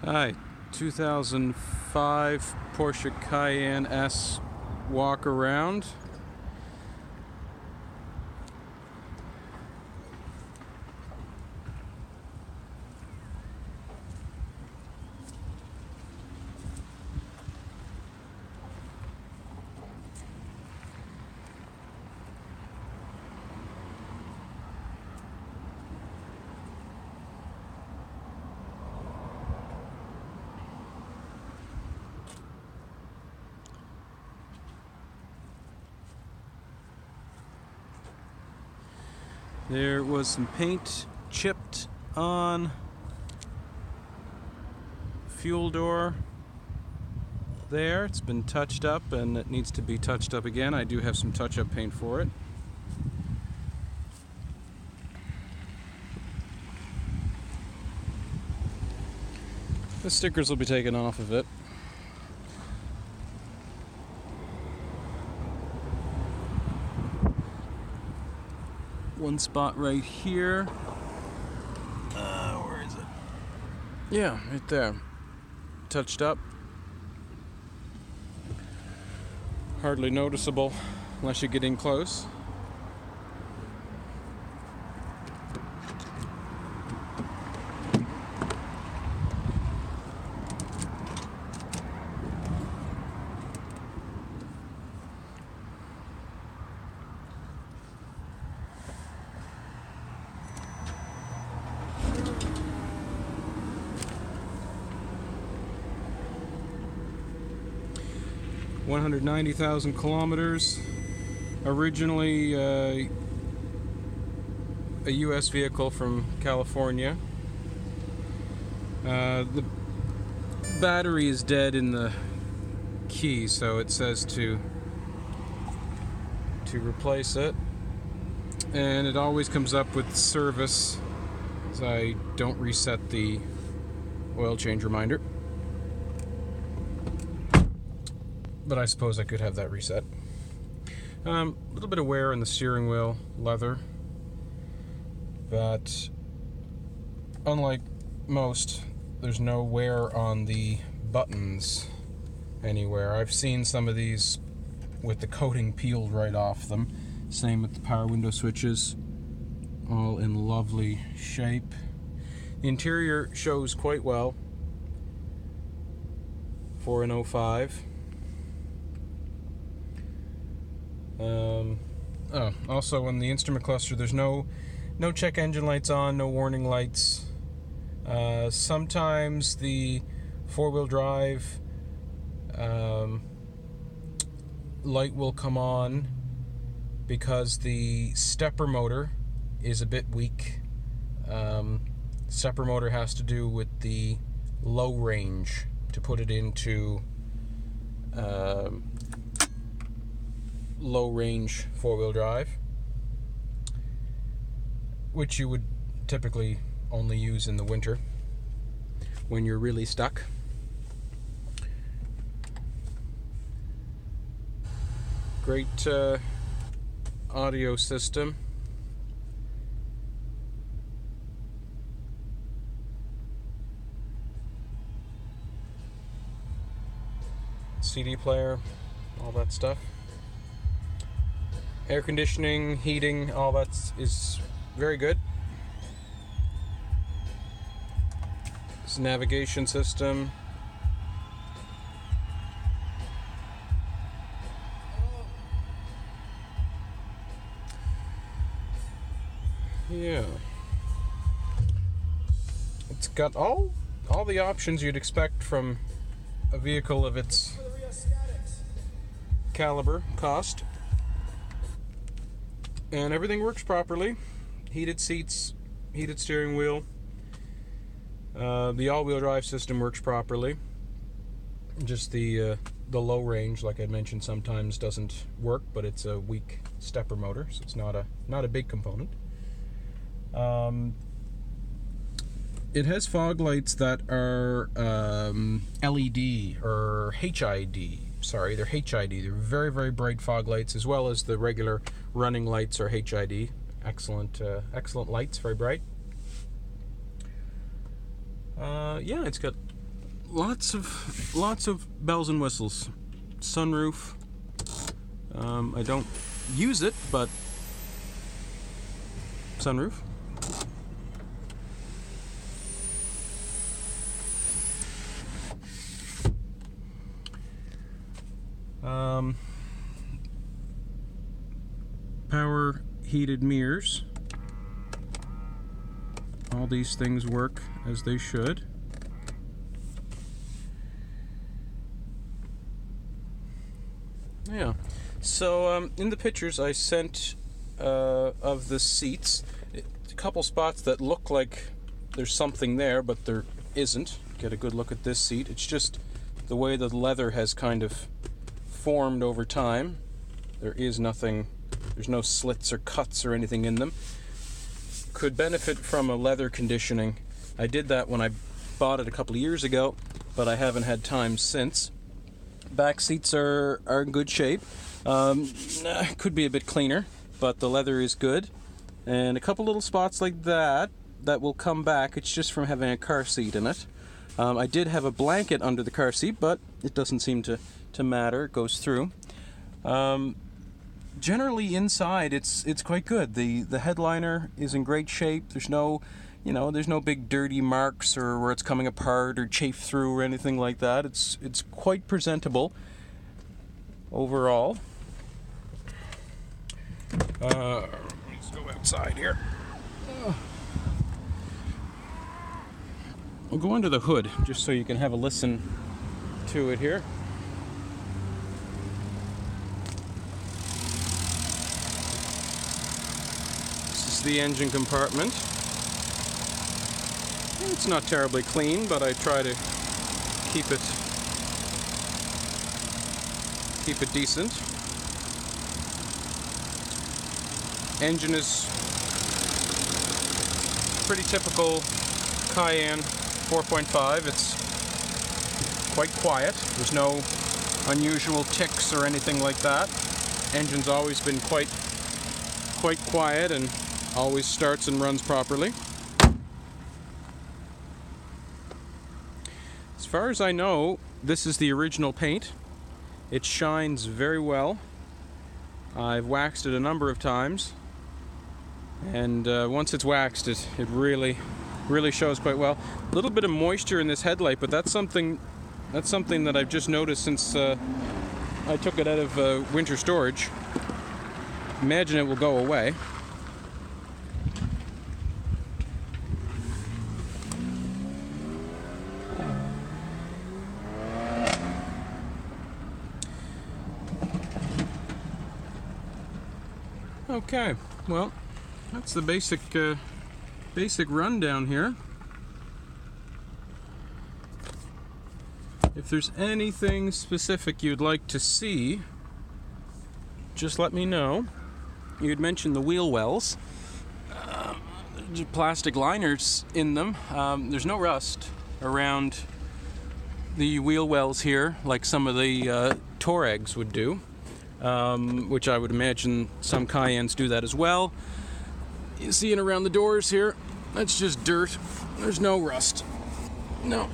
Hi, 2005 Porsche Cayenne S walk around. There was some paint chipped on fuel door there. It's been touched up and it needs to be touched up again. I do have some touch-up paint for it. The stickers will be taken off of it. One spot right here. Where is it? Yeah, right there. Touched up. Hardly noticeable unless you get in close. $190,000 kilometers. Originally a U.S. vehicle from California. The battery is dead in the key, so it says to replace it. And it always comes up with service, as I don't reset the oil change reminder. But I suppose I could have that reset. A little bit of wear in the steering wheel leather, but unlike most, there's no wear on the buttons anywhere. I've seen some of these with the coating peeled right off them. Same with the power window switches, all in lovely shape. The interior shows quite well for an 05. Also in the instrument cluster, there's no check engine lights on, no warning lights. Sometimes the four-wheel drive light will come on because the stepper motor is a bit weak. Stepper motor has to do with the low range to put it into low range four-wheel drive, which you would typically only use in the winter when you're really stuck. Great audio system. CD player, all that stuff. Air conditioning, heating, all that is very good. It's a navigation system. Yeah. It's got all the options you'd expect from a vehicle of its caliber, cost. And everything works properly. Heated seats, heated steering wheel. The all-wheel drive system works properly. Just the low range, like I mentioned, sometimes doesn't work, but it's a weak stepper motor, so it's not a big component. It has fog lights that are LED or HID. Sorry, they're HID. They're very, very bright fog lights, as well as the regular running lights are HID. Excellent lights, very bright. Yeah, it's got lots of bells and whistles. Sunroof. I don't use it, but sunroof. Power heated mirrors. All these things work as they should. Yeah. So in the pictures I sent of the seats, a couple spots that look like there's something there, but there isn't. Get a good look at this seat. It's just the way the leather has kind of formed over time. There is nothing, there's no slits or cuts or anything in them. Could benefit from a leather conditioning. I did that when I bought it a couple of years ago, but I haven't had time since. Back seats are in good shape. Could be a bit cleaner, but the leather is good. And a couple little spots like that will come back. It's just from having a car seat in it. I did have a blanket under the car seat, but it doesn't seem to matter. It goes through. Generally inside it's quite good. The headliner is in great shape. There's no big dirty marks or where it's coming apart or chafed through or anything like that. It's quite presentable overall. Let's go outside here. We'll go under the hood just so you can have a listen to it here. This is the engine compartment. It's not terribly clean, but I try to keep it decent. Engine is pretty typical Cayenne 4.5. It's quite quiet. There's no unusual ticks or anything like that. Engine's always been quite quiet and always starts and runs properly. As far as I know, this is the original paint. It shines very well. I've waxed it a number of times, and once it's waxed, it really shows quite well. A little bit of moisture in this headlight, but that's something that I've just noticed since I took it out of winter storage. Imagine it will go away. Okay, well, that's the basic rundown here. If there's anything specific you'd like to see, just let me know. You'd mentioned the wheel wells. Plastic liners in them. There's no rust around the wheel wells here like some of the Touaregs would do. Which I would imagine some Cayennes do that as well. You see it around the doors here. That's just dirt. There's no rust. No,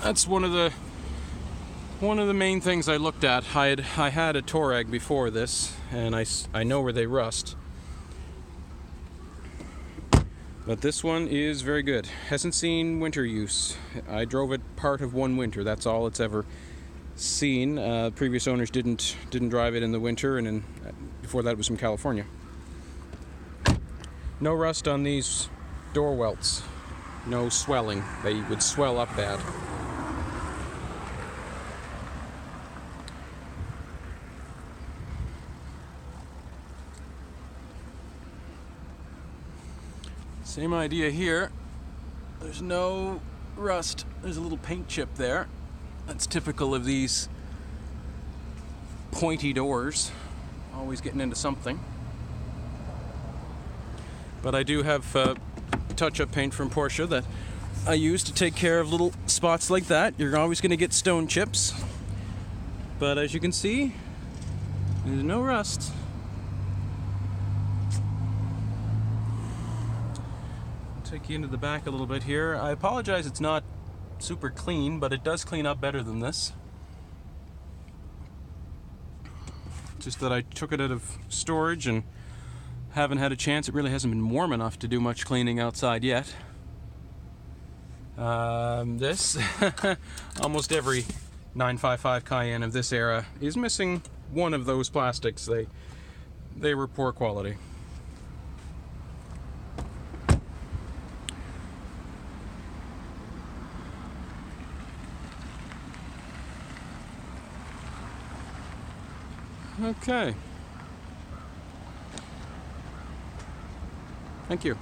that's one of the main things I looked at. I had a Touareg before this, and I know where they rust. But this one is very good. Hasn't seen winter use. I drove it part of one winter. That's all it's ever seen. Previous owners didn't drive it in the winter, and before that it was from California. No rust on these door welts. No swelling. They would swell up bad. Same idea here. There's no rust. There's a little paint chip there. That's typical of these pointy doors, always getting into something. But I do have touch-up paint from Porsche that I use to take care of little spots like that. You're always going to get stone chips. But as you can see, there's no rust. I'll take you into the back a little bit here. I apologize it's not super clean, but it does clean up better than this. Just that I took it out of storage and haven't had a chance. It really hasn't been warm enough to do much cleaning outside yet. This, almost every 955 Cayenne of this era is missing one of those plastics. They were poor quality. Okay. Thank you.